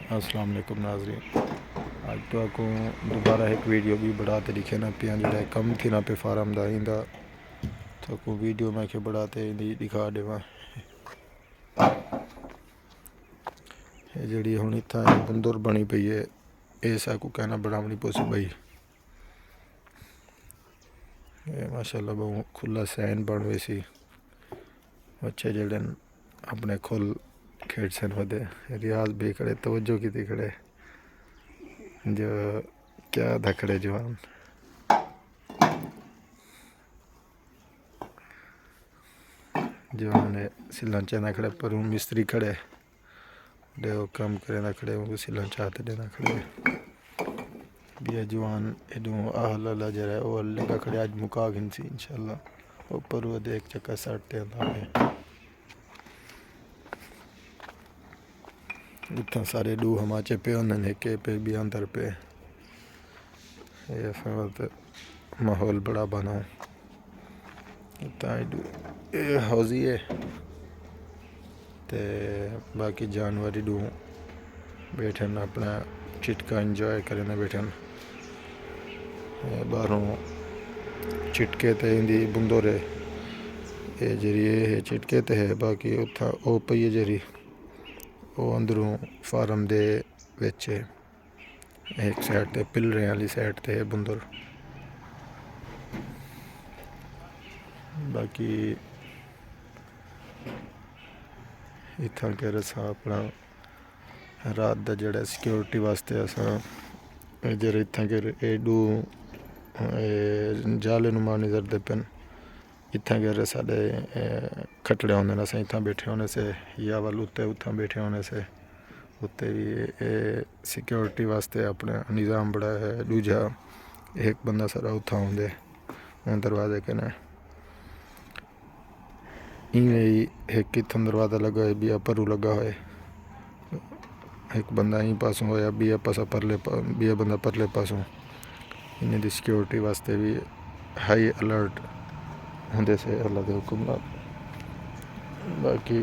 अस्सलाम वालेकुम नाज़रीन। आज तो आपको दोबारा एक वीडियो भी बढ़ाते दिखे ना पिया जो कम थी ना पे फार्म दा इंदा तो को वीडियो मैं के बढ़ाते दिखा देवा जी हूँ इतना बंदर बनी पई है इस को कहना बनावनी पोसी बई माशाल्लाह बहु खुला सैन बन वैसी बच्चे जड़े अपने खुल खेड सन वधे रियाज भी खड़े तवज्जो की थी खड़े जो क्या धखड़े जवान जवान है सिलांचा ना खड़े पर मिस्त्री खड़े दे काम करे ना खड़े उनको सिलांचा हाथ देना खड़े भी जवान एडू आहला जरा वो लगा खड़े आज मुका गिनसी इंशाल्लाह ऊपर वो देख चक्का साटते हैं इतना सारे डू हमाचे पे उन्होंने के पे भी अंदर पे ये माहौल बड़ा बना ये हौजी है ते बाकी जानवर डू बैठन अपना चिटका इंजॉय करें बैठन बाहरों चिटके ते इंदी बुंदोरे ये जरी ये चिटके ते है बाकी उथा ओ पई है जरी वो अंदरों फार्म दे विच एक साइड ते पिलरे वाली साइड ते बुंदर बाकी इतना के असा अपना रात का जड़ा सिक्योरिटी वास्ते असा जरा इतना के एडू जाले नुमा नजर दे पेन इतना के साढ़े खटड़े होने अस इतना बैठे होने से या वाल उत्ते उतना बैठे होने से उत्ते भी सिक्योरिटी वास्ते अपने निज़ाम बड़ा है दूजा एक बंदा सारा उतना होंगे दरवाजे के ने इवें ही एक कितन दरवाज़ा लगा है बिया परू लगा है एक बंदा यहीं पासों होया बिया पासा परले बिया बंदा परले पासों इन्हें दी सिक्योरिटी वास्ते भी हाई अलर्ट होंदे से अल्लाह के हुक्म नाल बाकी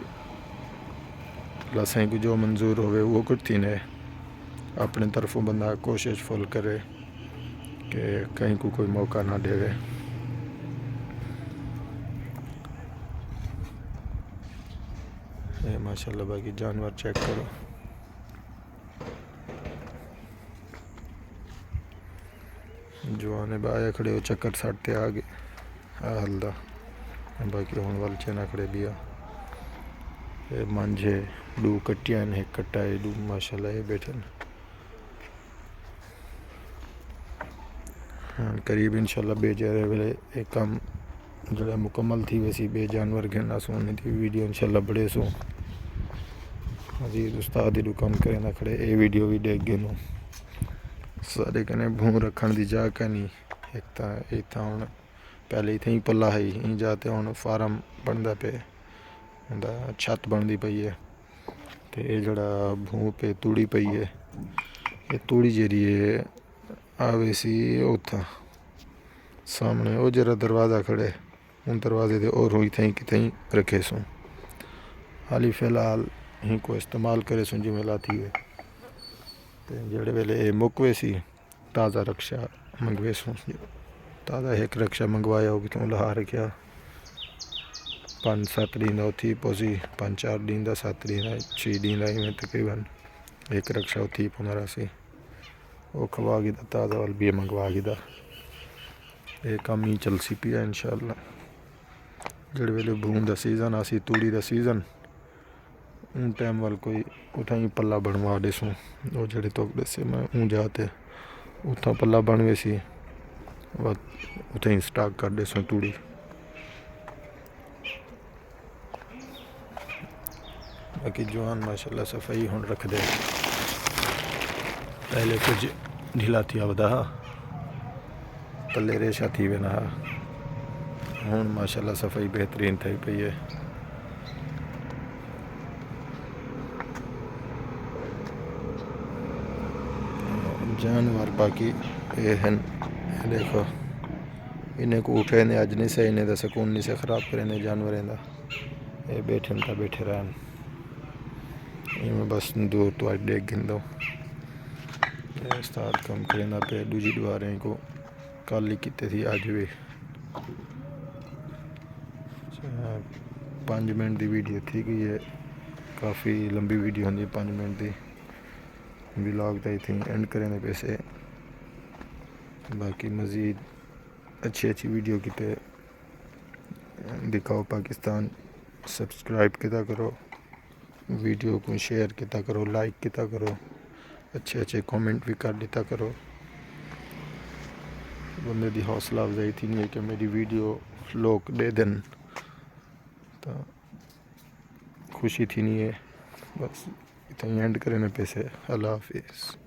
असें को जो मंजूर होवे वो करती ने अपने तरफों बंदा कोशिश फुल करे कि कहीं को कोई मौका ना देवे माशाल्लाह बाकी जानवर चेक करो जवाने बाया खड़े हो चक्कर साटते आ गए हल्दा बाकी हूँ वाल चेना खड़े बिया मांझे डू कट्टिया ने कट्टा है डू माशाल्लाह ये बैठे हाँ करीब इंशाल्लाह बेजारे वेले एक काम जरा मुकम्मल थी वैसी बे जानवर गिनना सोने थी वीडियो इंशाल्लाह बड़े सो अजीज उस्ताद ही काम करे ना खड़े ये वीडियो भी देख गए नो सारे कने भूं रखने की जगह नहीं एक इतना हूँ पहले इतने ही पला है ही जाते हूँ फार्म बनता पे छत बनती पई है तो ये जड़ा भूं पे तूड़ी पई है ये तूड़ी जी आवे सी उथा सामने वो जरा दरवाज़ा खड़े उन दरवाजे दे और हुई थी कि रखे सूँ हाली फिलहाल ही को इस्तेमाल करे सूँ जिमें लाती हुए तो जड़े वेले मुकवे सी ताज़ा रक्षा मंगवे सूँ ताज़ा एक रक्षा मंगवाया होगी तो लहा रखा 5-7 दिन उथी पोसी 5-4 दिन 7 दिन 6 दिन में तकरीबन एक रक्षा उथी पुनरा सी वो खवा गी ताज़ा वाल भी मंगवा गी ये कम ही चल सी पिया इंशाल्लाह जड़े वेले भून का सीजन आसी तूड़ी का सीजन उन टाइम वाल कोई उठा ही पल्ला बनवा दे सूँ वो जड़े तो दसे मैं ऊँ जाते उतना पल्ला बनवे सी उतना ही स्टॉक कर दे सूँ तूड़ी बाकी जवान माशाल्लाह सफाई हुन रख दे पहले कुछ ढीला थी आवदा पल्ले रेशा थी वेना हूँ माशाल्लाह सफाई बेहतरीन थी पई है जानवर बाकी ये हैं देखो इन्हें को उठे ने अज नहीं से इन्हें दा सुकून नहीं से ख़राब करें जानवरें दा ये बैठे रहन मैं बस दूर तो आज देख गिंदो उस्ताद कम करेंदा पे दूजी दीवारें को कल ही किते थी अज भी 5 मिनट की वीडियो थी गई है काफ़ी लंबी वीडियो होंगी 5 मिनट की व्लॉग तो इतनी एंड करें पैसे बाकी मज़ीद अच्छी वीडियो किते दिखाओ पाकिस्तान सब्सक्राइब किता करो वीडियो को शेयर किता करो लाइक किता करो अच्छे कमेंट भी कर दिता करो बंदे की हौसला अफजाई थी नहीं है कि मेरी वीडियो लोग दे दें तो खुशी थी नहीं है बस इतना एंड करें पैसे अल्लाह हाफिज़।